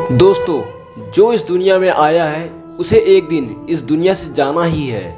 दोस्तों, जो इस दुनिया में आया है उसे एक दिन इस दुनिया से जाना ही है।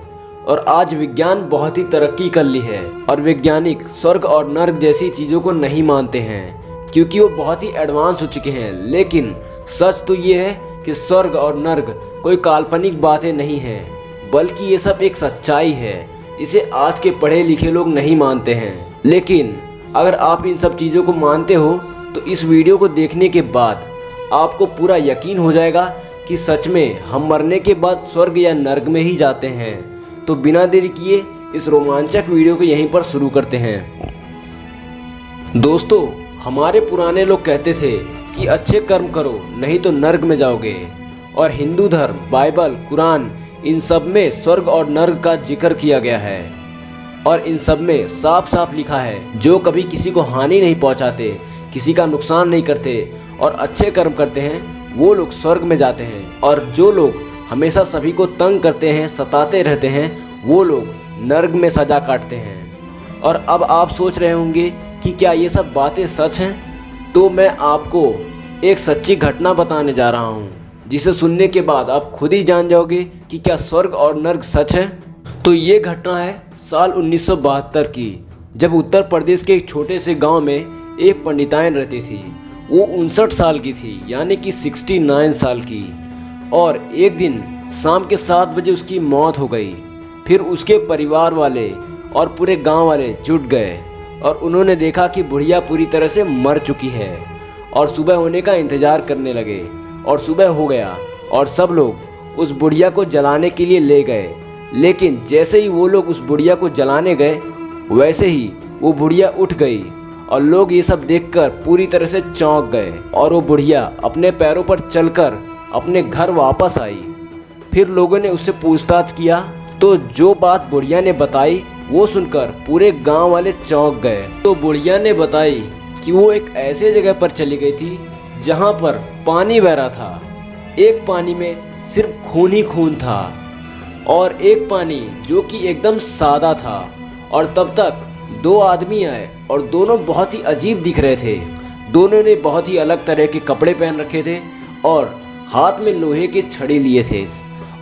और आज विज्ञान बहुत ही तरक्की कर ली है और वैज्ञानिक स्वर्ग और नर्क जैसी चीज़ों को नहीं मानते हैं क्योंकि वो बहुत ही एडवांस हो चुके हैं। लेकिन सच तो ये है कि स्वर्ग और नर्क कोई काल्पनिक बातें नहीं हैं, बल्कि ये सब एक सच्चाई है। इसे आज के पढ़े लिखे लोग नहीं मानते हैं। लेकिन अगर आप इन सब चीज़ों को मानते हो तो इस वीडियो को देखने के बाद आपको पूरा यकीन हो जाएगा कि सच में हम मरने के बाद स्वर्ग या नर्क में ही जाते हैं। तो बिना देरी किए इस रोमांचक वीडियो को यहीं पर शुरू करते हैं। दोस्तों, हमारे पुराने लोग कहते थे कि अच्छे कर्म करो नहीं तो नर्क में जाओगे। और हिंदू धर्म, बाइबल, कुरान, इन सब में स्वर्ग और नर्क का जिक्र किया गया है। और इन सब में साफ साफ लिखा है, जो कभी किसी को हानि नहीं पहुंचाते, किसी का नुकसान नहीं करते और अच्छे कर्म करते हैं, वो लोग स्वर्ग में जाते हैं। और जो लोग हमेशा सभी को तंग करते हैं, सताते रहते हैं, वो लोग नर्क में सजा काटते हैं। और अब आप सोच रहे होंगे कि क्या ये सब बातें सच हैं? तो मैं आपको एक सच्ची घटना बताने जा रहा हूँ, जिसे सुनने के बाद आप खुद ही जान जाओगे कि क्या स्वर्ग और नर्क सच है। तो ये घटना है साल 1972 की, जब उत्तर प्रदेश के एक छोटे से गांव में एक पंडिताइन रहती थी। वो 59 साल की थी, यानी कि 69 साल की। और एक दिन शाम के 7 बजे उसकी मौत हो गई। फिर उसके परिवार वाले और पूरे गांव वाले जुट गए और उन्होंने देखा कि बुढ़िया पूरी तरह से मर चुकी है। और सुबह होने का इंतज़ार करने लगे। और सुबह हो गया और सब लोग उस बुढ़िया को जलाने के लिए ले गए। लेकिन जैसे ही वो लोग उस बुढ़िया को जलाने गए, वैसे ही वो बुढ़िया उठ गई। और लोग ये सब देखकर पूरी तरह से चौंक गए। और वो बुढ़िया अपने पैरों पर चलकर अपने घर वापस आई। फिर लोगों ने उससे पूछताछ किया, तो जो बात बुढ़िया ने बताई वो सुनकर पूरे गांव वाले चौंक गए। तो बुढ़िया ने बताई कि वो एक ऐसे जगह पर चली गई थी जहां पर पानी बह रहा था। एक पानी में सिर्फ खून ही खून था और एक पानी जो कि एकदम सादा था। और तब तक 2 आदमी आए और दोनों बहुत ही अजीब दिख रहे थे। दोनों ने बहुत ही अलग तरह के कपड़े पहन रखे थे और हाथ में लोहे के छड़ी लिए थे।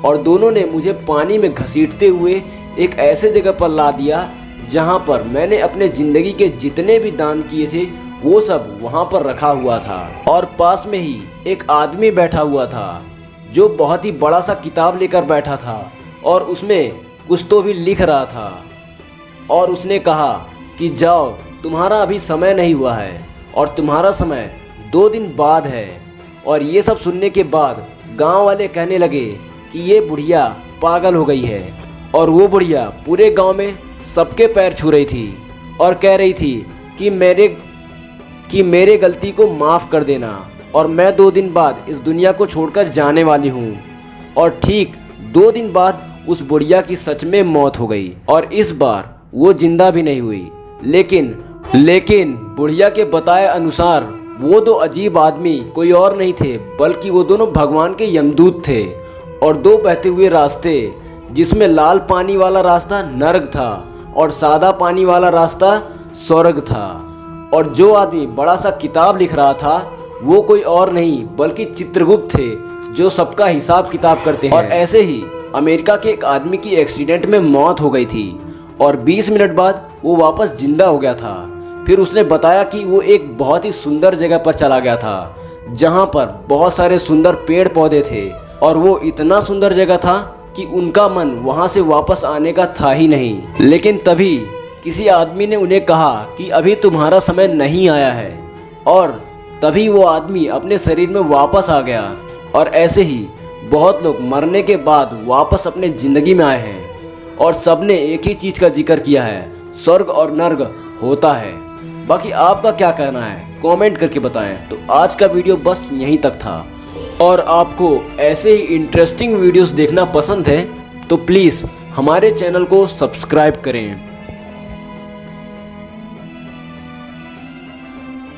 और दोनों ने मुझे पानी में घसीटते हुए एक ऐसे जगह पर ला दिया जहां पर मैंने अपने ज़िंदगी के जितने भी दान किए थे वो सब वहां पर रखा हुआ था। और पास में ही एक आदमी बैठा हुआ था जो बहुत ही बड़ा सा किताब लेकर बैठा था और उसमें कुछ तो भी लिख रहा था। और उसने कहा कि जाओ, तुम्हारा अभी समय नहीं हुआ है और तुम्हारा समय 2 दिन बाद है। और ये सब सुनने के बाद गांव वाले कहने लगे कि ये बुढ़िया पागल हो गई है। और वो बुढ़िया पूरे गांव में सबके पैर छू रही थी और कह रही थी कि मेरे गलती को माफ़ कर देना और मैं 2 दिन बाद इस दुनिया को छोड़कर जाने वाली हूँ। और ठीक 2 दिन बाद उस बुढ़िया की सच में मौत हो गई और इस बार वो जिंदा भी नहीं हुई। लेकिन बुढ़िया के बताए अनुसार वो 2 अजीब आदमी कोई और नहीं थे, बल्कि वो दोनों भगवान के यमदूत थे। और 2 बहते हुए रास्ते, जिसमें लाल पानी वाला रास्ता नर्क था और सादा पानी वाला रास्ता स्वर्ग था। और जो आदमी बड़ा सा किताब लिख रहा था वो कोई और नहीं बल्कि चित्रगुप्त थे, जो सबका हिसाब किताब करते हैं। और ऐसे ही अमेरिका के एक आदमी की एक्सीडेंट में मौत हो गई थी और 20 मिनट बाद वो वापस जिंदा हो गया था। फिर उसने बताया कि वो एक बहुत ही सुंदर जगह पर चला गया था जहाँ पर बहुत सारे सुंदर पेड़ पौधे थे। और वो इतना सुंदर जगह था कि उनका मन वहाँ से वापस आने का था ही नहीं। लेकिन तभी किसी आदमी ने उन्हें कहा कि अभी तुम्हारा समय नहीं आया है। और तभी वो आदमी अपने शरीर में वापस आ गया। और ऐसे ही बहुत लोग मरने के बाद वापस अपने ज़िंदगी में आए हैं और सबने एक ही चीज़ का जिक्र किया है, स्वर्ग और नर्क होता है। बाकी आपका क्या कहना है कमेंट करके बताएं। तो आज का वीडियो बस यहीं तक था। और आपको ऐसे ही इंटरेस्टिंग वीडियोस देखना पसंद है तो प्लीज़ हमारे चैनल को सब्सक्राइब करें।